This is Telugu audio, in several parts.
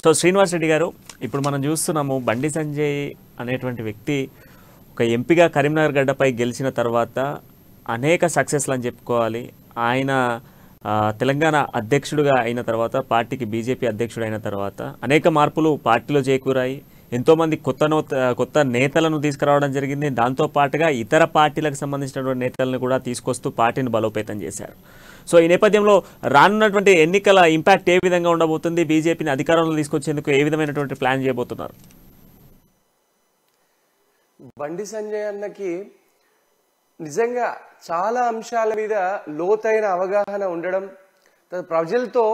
సో శ్రీనివాస్ రెడ్డి గారు, ఇప్పుడు మనం చూస్తున్నాము బండి సంజయ్ అనేటువంటి వ్యక్తి ఒక ఎంపీగా కరీంనగర్ గడ్డపై గెలిచిన తర్వాత అనేక సక్సెస్లు అని చెప్పుకోవాలి. ఆయన తెలంగాణ అధ్యక్షుడిగా అయిన తర్వాత, పార్టీకి బీజేపీ అధ్యక్షుడు అయిన తర్వాత అనేక మార్పులు పార్టీలో చేకూరాయి. ఎంతోమంది కొత్త నేతలను తీసుకురావడం జరిగింది. దాంతోపాటుగా ఇతర పార్టీలకు సంబంధించినటువంటి నేతలను కూడా తీసుకొస్తూ పార్టీని బలోపేతం చేశారు. సో ఈ నేపథ్యంలో రానున్నటువంటి ఎన్నికల ఇంపాక్ట్ ఏ విధంగా ఉండబోతుంది? బీజేపీని అధికారంలో తీసుకొచ్చేందుకు ఏ విధమైనటువంటి ప్లాన్ చేయబోతున్నారు? బండి సంజయ్ అన్నకి నిజంగా చాలా అంశాల మీద లోతైన అవగాహన ఉండడం, ప్రజలతో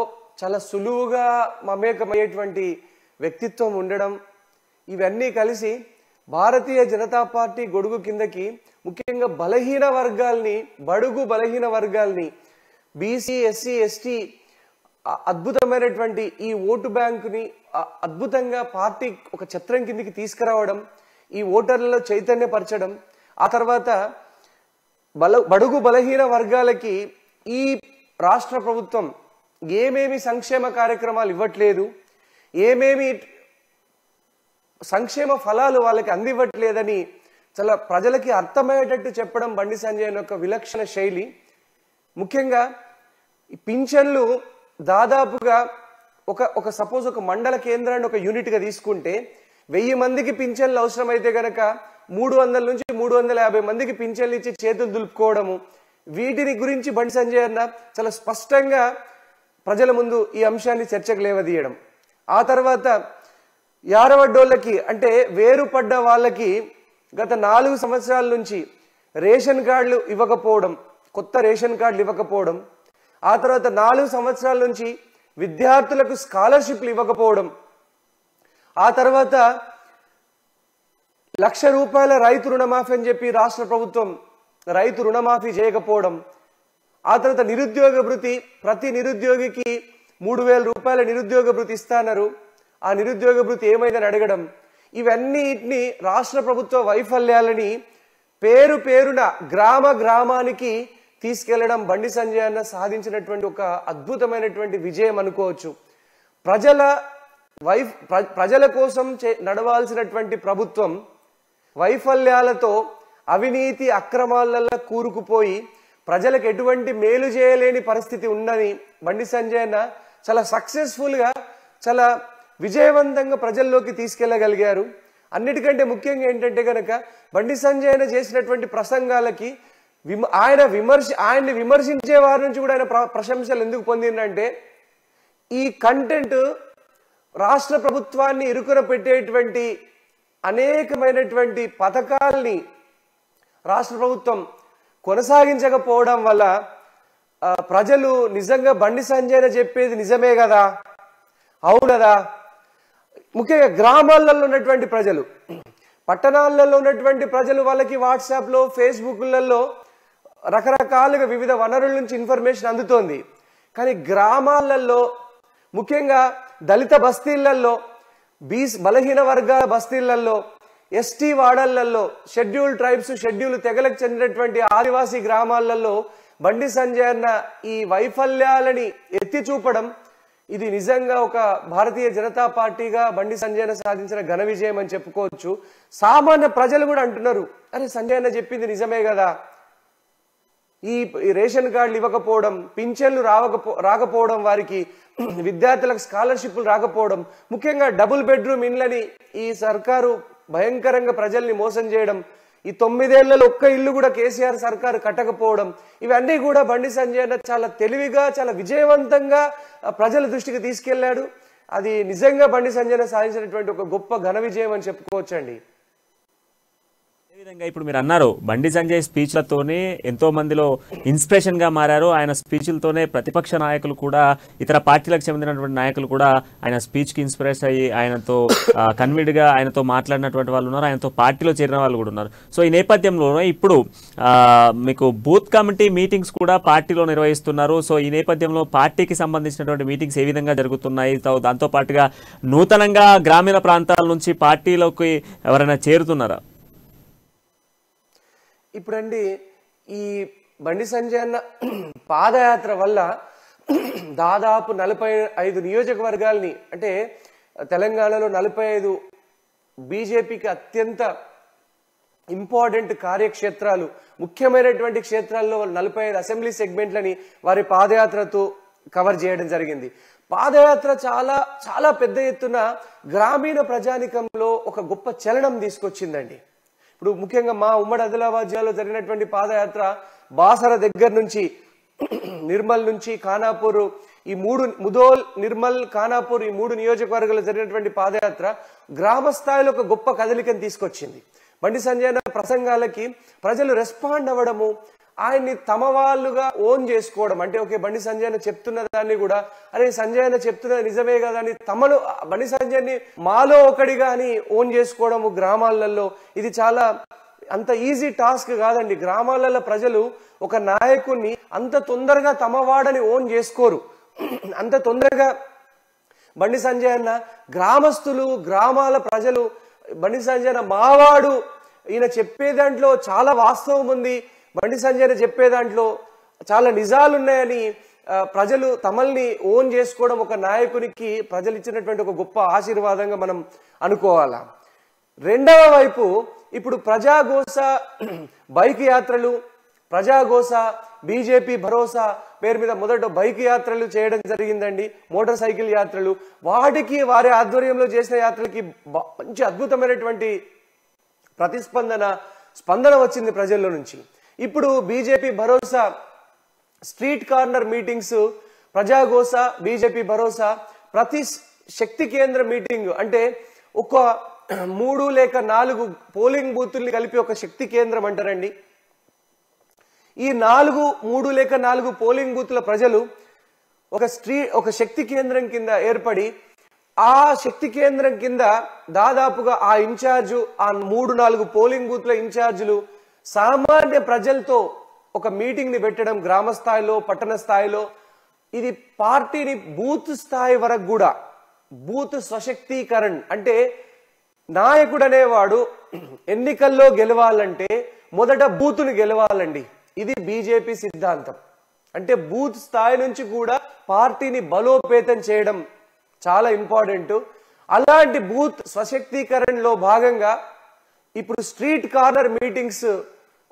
చాలా సులువుగా మమేకమయ్యేటువంటి వ్యక్తిత్వం ఉండడం, ఇవన్నీ కలిసి భారతీయ జనతా పార్టీ గొడుగు కిందకి ముఖ్యంగా బడుగు బలహీన వర్గాల్ని బీసీ, ఎస్సీ, ఎస్టీ అద్భుతమైనటువంటి ఈ ఓటు బ్యాంకుని అద్భుతంగా పార్టీ ఒక ఛత్రం కిందికి తీసుకురావడం, ఈ ఓటర్లలో చైతన్యపరచడం, ఆ తర్వాత బడుగు బలహీన వర్గాలకి ఈ రాష్ట్ర ప్రభుత్వం ఏమేమి సంక్షేమ కార్యక్రమాలు ఇవ్వట్లేదు, ఏమేమి సంక్షేమ ఫలాలు వాళ్ళకి అందివ్వట్లేదని చాలా ప్రజలకి అర్థమయ్యేటట్టు చెప్పడం బండి సంజయ్ యొక్క విలక్షణ శైలి. ముఖ్యంగా పింఛన్లు దాదాపుగా సపోజ్ ఒక మండల కేంద్రాన్ని ఒక యూనిట్ గా తీసుకుంటే 1000 మందికి పింఛన్లు అవసరమైతే గనక 300 నుంచి 350 మందికి పింఛన్లు ఇచ్చి చేతులు దులుపుకోవడము, వీటిని గురించి బండి సంజయ్ అన్న చాలా స్పష్టంగా ప్రజల ముందు ఈ అంశాన్ని చర్చకు లేవదీయడం. ఆ తర్వాత యారవడ్డోళ్ళకి అంటే వేరుపడ్డ వాళ్ళకి గత 4 సంవత్సరాల నుంచి రేషన్ కార్డులు ఇవ్వకపోవడం, కొత్త రేషన్ కార్డులు ఇవ్వకపోవడం, ఆ తర్వాత 4 సంవత్సరాల నుంచి విద్యార్థులకు స్కాలర్షిప్లు ఇవ్వకపోవడం, ఆ తర్వాత 1,00,000 రూపాయల రైతు రుణమాఫీ అని చెప్పి రాష్ట్ర ప్రభుత్వం రైతు రుణమాఫీ చేయకపోవడం, ఆ తర్వాత నిరుద్యోగ భృతి ప్రతి నిరుద్యోగికి 3,000 రూపాయల నిరుద్యోగ భృతి ఇస్తాన్నారు, ఆ నిరుద్యోగ భృతి ఏమైందని అడగడం, ఇవన్నిటిని రాష్ట్ర ప్రభుత్వ వైఫల్యాలని పేరున గ్రామానికి తీసుకెళ్లడం బండి సంజయ్ అన్న సాధించినటువంటి ఒక అద్భుతమైనటువంటి విజయం అనుకోవచ్చు. ప్రజల కోసం నడవాల్సినటువంటి ప్రభుత్వం వైఫల్యాలతో అవినీతి అక్రమాలలో కూరుకుపోయి ప్రజలకు ఎటువంటి మేలు చేయలేని పరిస్థితి ఉందని బండి సంజయ్ అన్న చాలా సక్సెస్ఫుల్ గా చాలా విజయవంతంగా ప్రజల్లోకి తీసుకెళ్లగలిగారు. అన్నిటికంటే ముఖ్యంగా ఏంటంటే గనక బండి సంజయ్ అన్న చేసినటువంటి ప్రసంగాలకి ఆయన్ని విమర్శించే వారి నుంచి కూడా ఆయన ప్రశంసలు ఎందుకు పొందిందంటే, ఈ కంటెంట్ రాష్ట్ర ప్రభుత్వాన్ని ఇరుకున పెట్టేటువంటి అనేకమైనటువంటి పథకాల్ని రాష్ట్ర ప్రభుత్వం కొనసాగించకపోవడం వల్ల ప్రజలు నిజంగా బండి సంజయ్ చెప్పేది నిజమే కదా, అవునదా, ముఖ్యంగా గ్రామాలలో ఉన్నటువంటి ప్రజలు, పట్టణాలలో ఉన్నటువంటి ప్రజలు వాళ్ళకి వాట్సాప్ లో ఫేస్బుక్లలో రకరకాలుగా వివిధ వనరుల నుంచి ఇన్ఫర్మేషన్ అందుతోంది. కానీ గ్రామాలలో ముఖ్యంగా దళిత బస్తీలలో, బలహీన వర్గాల బస్తీలలో, ఎస్టీ వాడళ్లలో, షెడ్యూల్ ట్రైబ్స్ షెడ్యూల్ తెగలకు చెందినటువంటి ఆదివాసీ గ్రామాలలో బండి సంజయ్ అన్న ఈ వైఫల్యాలని ఎత్తి చూపడం, ఇది నిజంగా ఒక భారతీయ జనతా పార్టీగా బండి సంజయ్ అన్న సాధించిన ఘన విజయం అని చెప్పుకోవచ్చు. సామాన్య ప్రజలు కూడా అంటున్నారు, అరే సంజయ్ అన్న చెప్పింది నిజమే కదా, ఈ రేషన్ కార్డులు ఇవ్వకపోవడం, పింఛన్లు రాకపోవడం, వారికి విద్యార్థులకు స్కాలర్షిప్లు రాకపోవడం, ముఖ్యంగా డబుల్ బెడ్రూమ్ ఇండ్లని ఈ సర్కారు భయంకరంగా ప్రజల్ని మోసం చేయడం, ఈ 9 ఏళ్లలో ఒక్క ఇల్లు కూడా కేసీఆర్ సర్కారు కట్టకపోవడం, ఇవన్నీ కూడా బండి సంజయ్ అన్న చాలా తెలివిగా చాలా విజయవంతంగా ప్రజల దృష్టికి తీసుకెళ్లాడు. అది నిజంగా బండి సంజయ్ అన్న సాధించినటువంటి ఒక గొప్ప ఘన విజయం అని చెప్పుకోవచ్చండి. విధంగా ఇప్పుడు మీరు అన్నారు, బండి సంజయ్ స్పీచ్లతోనే ఎంతో మందిలో ఇన్స్పిరేషన్ గా మారారు. ఆయన స్పీచ్లతోనే ప్రతిపక్ష నాయకులు కూడా, ఇతర పార్టీలకు చెందినటువంటి నాయకులు కూడా ఆయన స్పీచ్ కి ఇన్స్పిరేషన్ అయ్యి ఆయనతో కన్విడ్ గా ఆయనతో మాట్లాడినటువంటి వాళ్ళు ఉన్నారు, ఆయనతో పార్టీలో చేరిన వాళ్ళు కూడా ఉన్నారు. సో ఈ నేపథ్యంలో ఇప్పుడు మీకు బూత్ కమిటీ మీటింగ్స్ కూడా పార్టీలో నిర్వహిస్తున్నారు. సో ఈ నేపథ్యంలో పార్టీకి సంబంధించినటువంటి మీటింగ్స్ ఏ విధంగా జరుగుతున్నాయి? దాంతో పాటుగా నూతనంగా గ్రామీణ ప్రాంతాల నుంచి పార్టీలోకి ఎవరైనా చేరుతున్నారా? ఇప్పుడండి ఈ బండి సంజయ్ అన్న పాదయాత్ర వల్ల దాదాపు 45 నియోజకవర్గాల్ని, అంటే తెలంగాణలో 45 బీజేపీకి అత్యంత ఇంపార్టెంట్ కార్యక్షేత్రాలు, ముఖ్యమైనటువంటి క్షేత్రాల్లో 45 అసెంబ్లీ సెగ్మెంట్లని వారి పాదయాత్రతో కవర్ చేయడం జరిగింది. పాదయాత్ర చాలా చాలా పెద్ద ఎత్తున గ్రామీణ ప్రజానికంలో ఒక గొప్ప చలనం తీసుకొచ్చిందండి. ఇప్పుడు ముఖ్యంగా మా ఉమ్మడి ఆదిలాబాద్ జిల్లాలో జరిగినటువంటి పాదయాత్ర బాసర దగ్గర నుంచి నిర్మల్ నుంచి ఖానాపూర్, ఈ ముదోల్, నిర్మల్, ఖానాపూర్ ఈ 3 నియోజకవర్గాల్లో జరిగినటువంటి పాదయాత్ర గ్రామ స్థాయిలో ఒక గొప్ప కదలికను తీసుకొచ్చింది. బండి సంజయ్ అన్న ప్రసంగాలకి ప్రజలు రెస్పాండ్ అవ్వడము, ఆయన్ని తమ వాళ్ళుగా ఓన్ చేసుకోవడం. అంటే ఓకే, బండి సంజయ్ అన్న చెప్తున్న దాన్ని కూడా అరే సంజయ్ అన్న చెప్తున్నది నిజమే కదా అని తమలో బండి సంజయ్ని మాలో ఒకడిగా అని ఓన్ చేసుకోవడము గ్రామాలలో. ఇది చాలా అంత ఈజీ టాస్క్ కాదండి. గ్రామాలలో ప్రజలు ఒక నాయకుడిని అంత తొందరగా తమవాడని ఓన్ చేసుకోరు. అంత తొందరగా బండి సంజయ్ అన్న గ్రామస్తులు, గ్రామాల ప్రజలు బండి సంజయ్ అన్న మావాడు, ఈయన చెప్పే దాంట్లో చాలా వాస్తవం ఉంది, బండి సంజయ్ చెప్పే దాంట్లో చాలా నిజాలున్నాయని ప్రజలు తమల్ని ఓన్ చేసుకోవడం ఒక నాయకునికి ప్రజలు ఇచ్చినటువంటి ఒక గొప్ప ఆశీర్వాదంగా మనం అనుకోవాలా. రెండవ వైపు ఇప్పుడు ప్రజాగోస బైక్ యాత్రలు, ప్రజాగోస బీజేపీ భరోసా పేరు మీద మొదట బైక్ యాత్రలు చేయడం జరిగిందండి, మోటార్ సైకిల్ యాత్రలు. వాటికి వారి ఆధ్వర్యంలో చేసిన యాత్రలకి మంచి అద్భుతమైనటువంటి స్పందన వచ్చింది ప్రజల్లో నుంచి. ఇప్పుడు బీజేపీ భరోసా స్ట్రీట్ కార్నర్ మీటింగ్స్, ప్రజాగోస బీజేపీ భరోసా, ప్రతి శక్తి కేంద్ర మీటింగ్ అంటే ఒక 3 లేక 4 పోలింగ్ బూతుల్ని కలిపి ఒక శక్తి కేంద్రం అంటారండి. ఈ 3 లేక 4 పోలింగ్ బూత్ల ప్రజలు ఒక శక్తి కేంద్రం కింద ఏర్పడి, ఆ శక్తి కేంద్రం కింద దాదాపుగా ఆ ఇన్ఛార్జు, ఆ 3-4 పోలింగ్ బూత్ల ఇన్ఛార్జీలు సామాన్య ప్రజలతో ఒక మీటింగ్ ని పెట్టడం, గ్రామ స్థాయిలో, పట్టణ స్థాయిలో. ఇది పార్టీని బూత్ స్థాయి వరకు కూడా, బూత్ స్వశక్తీకరణ అంటే నాయకుడు అనేవాడు ఎన్నికల్లో గెలవాలంటే మొదట బూతుని గెలవాలండి. ఇది బీజేపీ సిద్ధాంతం. అంటే బూత్ స్థాయి నుంచి కూడా పార్టీని బలోపేతం చేయడం చాలా ఇంపార్టెంట్. అలాంటి బూత్ స్వశక్తీకరణలో భాగంగా ఇప్పుడు స్ట్రీట్ కార్నర్ మీటింగ్స్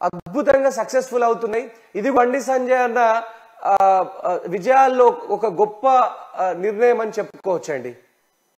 అద్భుతంగా సక్సెస్ఫుల్ అవుతున్నాయి. ఇది బండి సంజయ్ అన్న విజయాల్లో ఒక గొప్ప నిర్ణయం అని చెప్పుకోవచ్చండి.